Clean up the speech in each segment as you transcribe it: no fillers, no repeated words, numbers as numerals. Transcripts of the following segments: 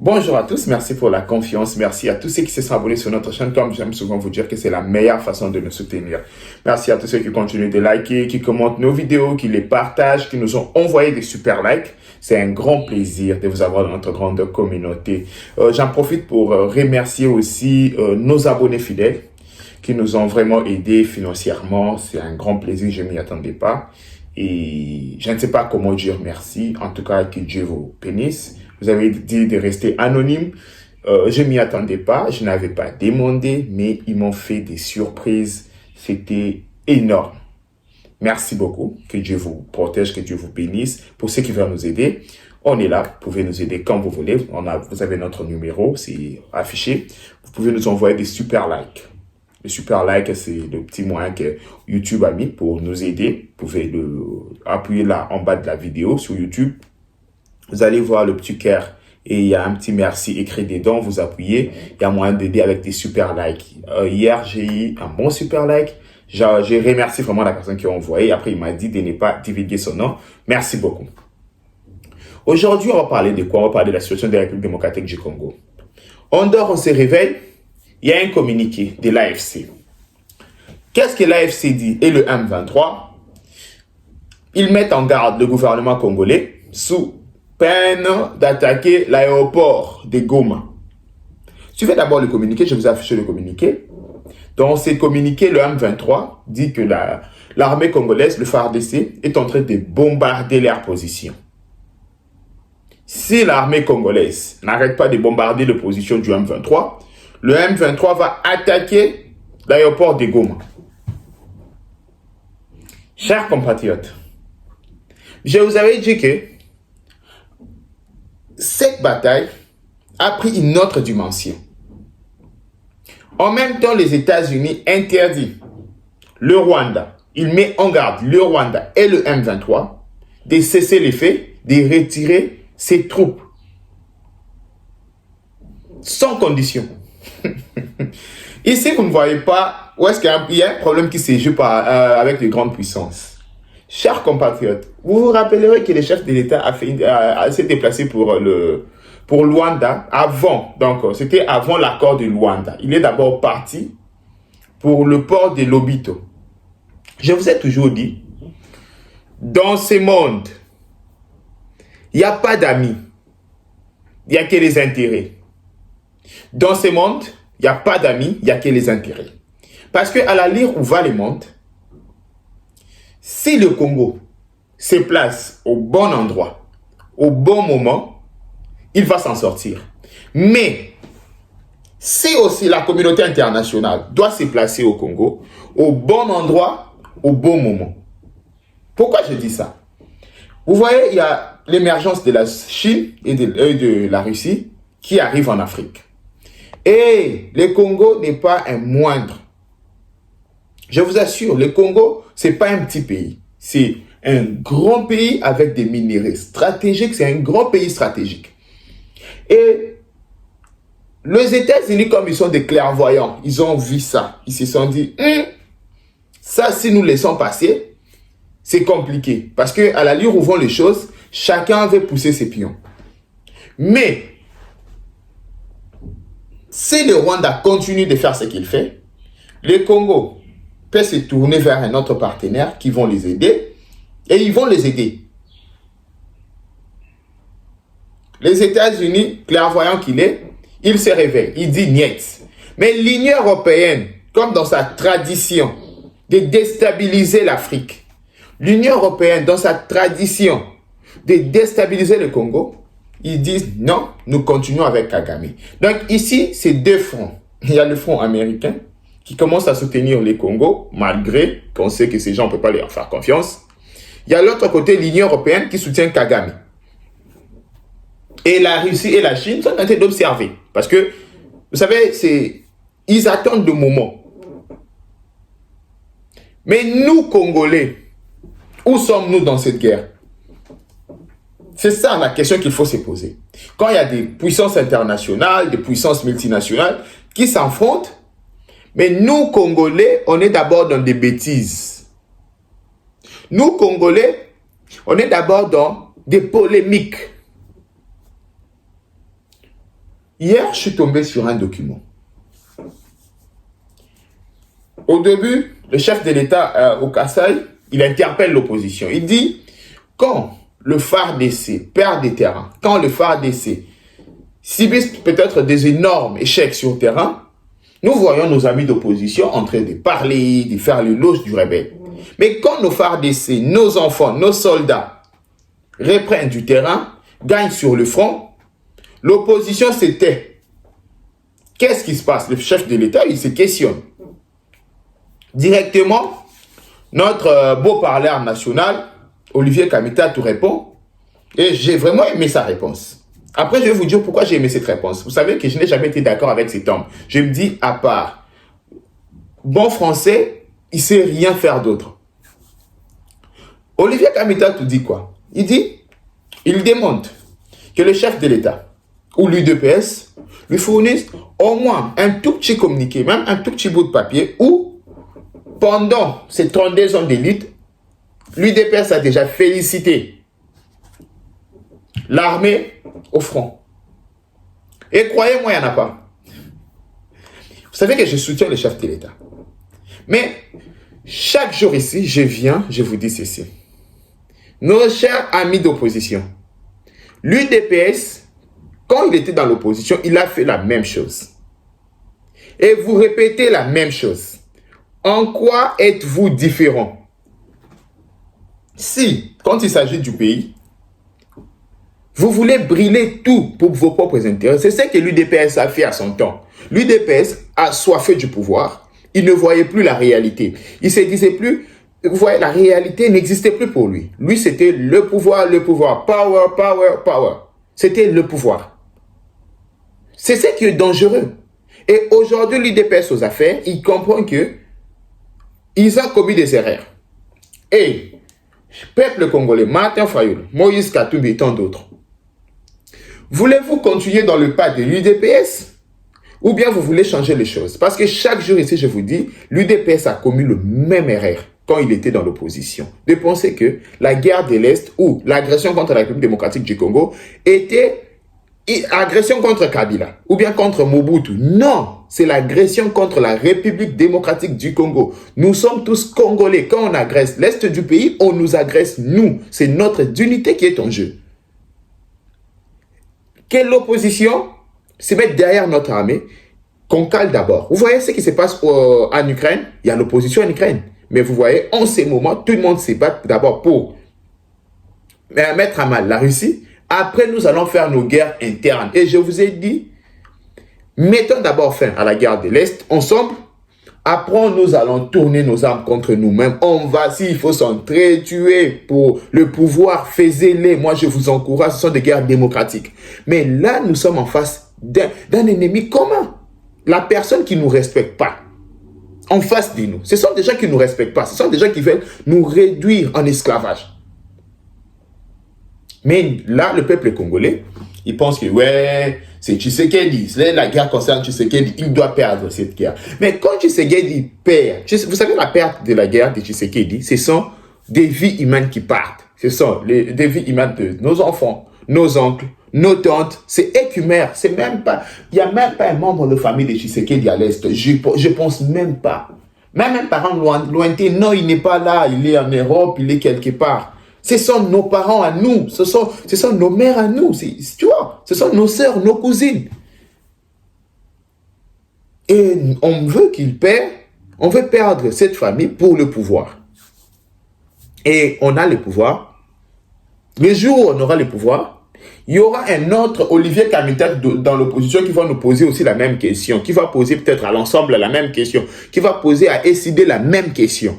Bonjour à tous, merci pour la confiance, merci à tous ceux qui se sont abonnés sur notre chaîne, comme j'aime souvent vous dire que c'est la meilleure façon de nous soutenir. Merci à tous ceux qui continuent de liker, qui commentent nos vidéos, qui les partagent, qui nous ont envoyé des super likes. C'est un grand plaisir de vous avoir dans notre grande communauté. J'en profite pour remercier aussi nos abonnés fidèles qui nous ont vraiment aidés financièrement. C'est un grand plaisir, je ne m'y attendais pas. Et je ne sais pas comment dire merci, en tout cas que Dieu vous bénisse. Vous avez dit de rester anonyme. Je ne m'y attendais pas, je n'avais pas demandé, mais ils m'ont fait des surprises. C'était énorme. Merci beaucoup. Que Dieu vous protège, que Dieu vous bénisse. Pour ceux qui veulent nous aider, on est là. Vous pouvez nous aider quand vous voulez. Vous avez notre numéro, c'est affiché. Vous pouvez nous envoyer des super likes. Le super like, c'est le petit moyen que YouTube a mis pour nous aider. Vous pouvez appuyer là en bas de la vidéo sur YouTube. Vous allez voir le petit cœur et il y a un petit merci écrit dedans. Vous appuyez, il y a moyen d'aider avec des super likes. Hier, j'ai eu un bon super like. J'ai remercié vraiment la personne qui a envoyé. Après, il m'a dit de ne pas divulguer son nom. Merci beaucoup. Aujourd'hui, on va parler de quoi? On va parler de la situation de la République démocratique du Congo. On dort, on se réveille. Il y a un communiqué de l'AFC. Qu'est-ce que l'AFC dit? Et le M23, ils mettent en garde le gouvernement congolais sous peine d'attaquer l'aéroport de Goma. Suivez d'abord le communiqué, je vous ai affiché le communiqué. Dans ce communiqué, le M23 dit que l'armée congolaise, le FARDC, est en train de bombarder leur position. Si l'armée congolaise n'arrête pas de bombarder les positions du M23, le M23 va attaquer l'aéroport de Goma. Chers compatriotes, je vous avais dit que cette bataille a pris une autre dimension. En même temps, les États-Unis interdisent le Rwanda, il met en garde le Rwanda et le M23 de cesser les faits, de retirer ses troupes sans condition. Ici, vous ne voyez pas où est-ce qu'il y a un problème qui se joue avec les grandes puissances. Chers compatriotes, vous vous rappellerez que le chef de l'État s'est déplacé pour Luanda avant. Donc, c'était avant l'accord de Luanda. Il est d'abord parti pour le port de Lobito. Je vous ai toujours dit, dans ce monde, il n'y a pas d'amis. Il n'y a que les intérêts. Dans ce monde, il n'y a pas d'amis, il n'y a que les intérêts. Parce qu'à la lire où va le monde, si le Congo se place au bon endroit, au bon moment, il va s'en sortir. Mais si aussi la communauté internationale doit se placer au Congo, au bon endroit, au bon moment. Pourquoi je dis ça? Vous voyez, il y a l'émergence de la Chine et de la Russie qui arrive en Afrique. Et le Congo n'est pas un moindre. Je vous assure, le Congo, ce n'est pas un petit pays. C'est un grand pays avec des minéraux stratégiques. C'est un grand pays stratégique. Et les États-Unis, comme ils sont des clairvoyants, ils ont vu ça. Ils se sont dit, ça, si nous laissons passer, c'est compliqué. Parce qu'à la lire où vont les choses, chacun veut pousser ses pions. Mais si le Rwanda continue de faire ce qu'il fait, le Congo peut se tourner vers un autre partenaire qui vont les aider et ils vont les aider. Les États-Unis, clairvoyant qu'il est, il se réveille, il dit niet. Mais l'Union européenne, comme dans sa tradition de déstabiliser l'Afrique, l'Union européenne, dans sa tradition de déstabiliser le Congo, ils disent non, nous continuons avec Kagame. Donc ici, c'est deux fronts. Il y a le front américain qui commence à soutenir les Congo, malgré qu'on sait que ces gens ne peuvent pas leur faire confiance. Il y a l'autre côté, l'Union européenne qui soutient Kagame. Et la Russie et la Chine sont en train d'observer. Parce que, vous savez, ils attendent le moment. Mais nous, Congolais, où sommes-nous dans cette guerre? C'est ça la question qu'il faut se poser. Quand il y a des puissances internationales, des puissances multinationales qui s'affrontent, mais nous, Congolais, on est d'abord dans des bêtises. Nous, Congolais, on est d'abord dans des polémiques. Hier, je suis tombé sur un document. Au début, le chef de l'État au Kasaï, il interpelle l'opposition. Il dit, quand le FARDC perd des terrains, quand le FARDC subit peut-être des énormes échecs sur le terrain, nous voyons nos amis d'opposition en train de parler, de faire l'éloge du rebelle. Mais quand nos FARDC, nos enfants, nos soldats reprennent du terrain, gagnent sur le front, l'opposition se tait. Qu'est-ce qui se passe? Le chef de l'État, il se questionne. Directement, notre beau parleur national, Olivier Kamita, tout répond. Et j'ai vraiment aimé sa réponse. Après, je vais vous dire pourquoi j'ai aimé cette réponse. Vous savez que je n'ai jamais été d'accord avec cet homme. Je me dis, à part, bon français, il ne sait rien faire d'autre. Olivier Kamita tout dit quoi? Il dit, il demande que le chef de l'État ou l'UDPS lui fournisse au moins un tout petit communiqué, même un tout petit bout de papier où, pendant ces 32 ans d'élite, l'UDPS a déjà félicité l'armée au front. Et croyez-moi, il n'y en a pas. Vous savez que je soutiens le chef de l'État. Mais chaque jour ici, je viens, je vous dis ceci. Nos chers amis d'opposition, l'UDPS, quand il était dans l'opposition, il a fait la même chose. Et vous répétez la même chose. En quoi êtes-vous différent? Si, quand il s'agit du pays, vous voulez brûler tout pour vos propres intérêts, c'est ce que l'UDPS a fait à son temps. L'UDPS a soifé du pouvoir. Il ne voyait plus la réalité. Il ne se disait plus, vous voyez, la réalité n'existait plus pour lui. Lui, c'était le pouvoir, power, power, power. C'était le pouvoir. C'est ce qui est dangereux. Et aujourd'hui, l'UDPS aux affaires, il comprend que ils ont commis des erreurs. Et peuple congolais, Martin Fayoul, Moïse Katumbi et tant d'autres, voulez-vous continuer dans le pas de l'UDPS ou bien vous voulez changer les choses? Parce que chaque jour ici, je vous dis, l'UDPS a commis le même erreur quand il était dans l'opposition. De penser que la guerre de l'Est ou l'agression contre la République démocratique du Congo était agression contre Kabila ou bien contre Mobutu. Non, c'est l'agression contre la République démocratique du Congo. Nous sommes tous Congolais. Quand on agresse l'Est du pays, on nous agresse nous. C'est notre unité qui est en jeu. Que l'opposition se mette derrière notre armée, qu'on cale d'abord. Vous voyez ce qui se passe en Ukraine? Il y a l'opposition en Ukraine. Mais vous voyez, en ces moments, tout le monde se bat d'abord pour mettre à mal la Russie. Après, nous allons faire nos guerres internes. Et je vous ai dit, mettons d'abord fin à la guerre de l'Est ensemble. Après, nous allons tourner nos armes contre nous-mêmes. On va, s'il faut s'entretuer pour le pouvoir, faites-les. Moi, je vous encourage. Ce sont des guerres démocratiques. Mais là, nous sommes en face d'un ennemi commun. La personne qui ne nous respecte pas. En face de nous. Ce sont des gens qui ne nous respectent pas. Ce sont des gens qui veulent nous réduire en esclavage. Mais là, le peuple congolais, il pense que, ouais, c'est Tshisekedi. La guerre concerne Tshisekedi. Il doit perdre cette guerre. Mais quand Tshisekedi perd, vous savez, la perte de la guerre de Tshisekedi, ce sont des vies humaines qui partent. Ce sont des vies humaines de nos enfants, nos oncles, nos tantes. C'est écumère. C'est même pas, il n'y a même pas un membre de famille de Tshisekedi à l'Est. Je pense même pas. Même un parent lointain, non, il n'est pas là. Il est en Europe, il est quelque part. Ce sont nos parents à nous, ce sont nos mères à nous, tu vois, ce sont nos sœurs, nos cousines. Et on veut qu'ils perdent, on veut perdre cette famille pour le pouvoir. Et on a le pouvoir. Le jour où on aura le pouvoir, il y aura un autre Olivier Kamita dans l'opposition qui va nous poser aussi la même question, qui va poser peut-être à l'ensemble la même question, qui va poser à SID la même question.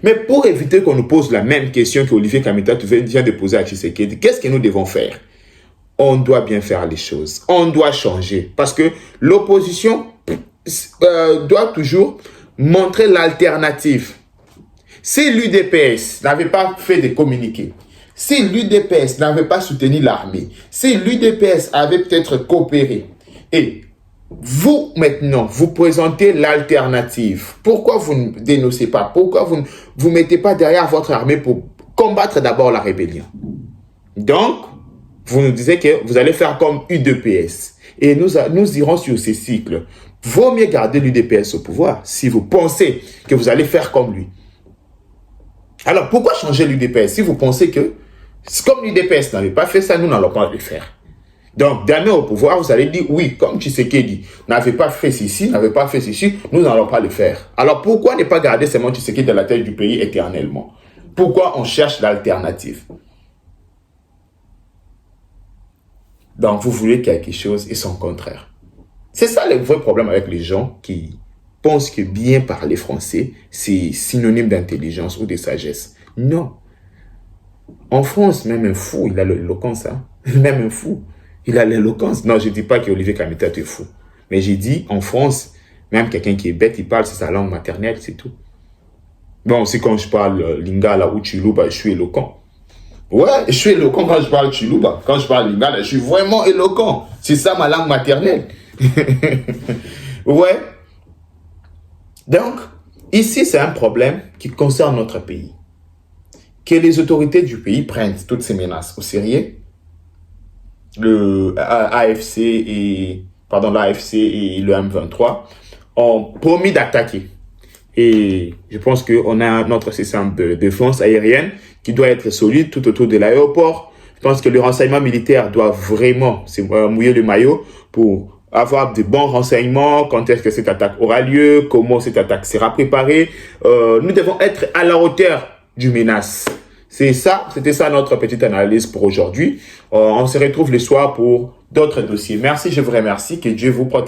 Mais pour éviter qu'on nous pose la même question qu'Olivier Kamita vient de poser à Tshisekedi, qu'est-ce que nous devons faire? On doit bien faire les choses. On doit changer. Parce que l'opposition doit toujours montrer l'alternative. Si l'UDPS n'avait pas fait de communiqué, si l'UDPS n'avait pas soutenu l'armée, si l'UDPS avait peut-être coopéré, et vous, maintenant, vous présentez l'alternative. Pourquoi vous ne dénoncez pas? Pourquoi vous ne vous mettez pas derrière votre armée pour combattre d'abord la rébellion? Donc, vous nous disiez que vous allez faire comme UDPS. Et nous irons sur ces cycles. Vaut mieux garder l'UDPS au pouvoir si vous pensez que vous allez faire comme lui. Alors, pourquoi changer l'UDPS si vous pensez que, comme l'UDPS n'avait pas fait ça, nous n'allons pas le faire? Donc, demain au pouvoir, vous allez dire, oui, comme Tshisekedi n'avait pas fait ceci, n'avait pas fait ceci, nous n'allons pas le faire. Alors, pourquoi ne pas garder seulement Tshisekedi à la tête du pays éternellement? Pourquoi on cherche l'alternative? Donc, vous voulez quelque chose et son contraire. C'est ça le vrai problème avec les gens qui pensent que bien parler français, c'est synonyme d'intelligence ou de sagesse. Non. En France, même un fou, il a l'éloquence. Hein? Même un fou, il a l'éloquence. Non, je ne dis pas qu'Olivier Kameta est fou. Mais j'ai dit, en France, même quelqu'un qui est bête, il parle, c'est sa langue maternelle, c'est tout. Bon, aussi quand je parle lingala ou chiluba, je suis éloquent. Ouais, je suis éloquent quand je parle chiluba. Quand je parle lingala, je suis vraiment éloquent. C'est ça ma langue maternelle. Ouais. Donc, ici, c'est un problème qui concerne notre pays. Que les autorités du pays prennent toutes ces menaces au sérieux. L'AFC et le M23 ont promis d'attaquer. Et je pense qu'on a notre système de défense aérienne qui doit être solide tout autour de l'aéroport. Je pense que le renseignement militaire doit vraiment mouiller le maillot pour avoir de bons renseignements, quand est-ce que cette attaque aura lieu, comment cette attaque sera préparée. Nous devons être à la hauteur du menace. C'était ça notre petite analyse pour aujourd'hui. On se retrouve le soir pour d'autres dossiers. Merci, je vous remercie. Que Dieu vous protège.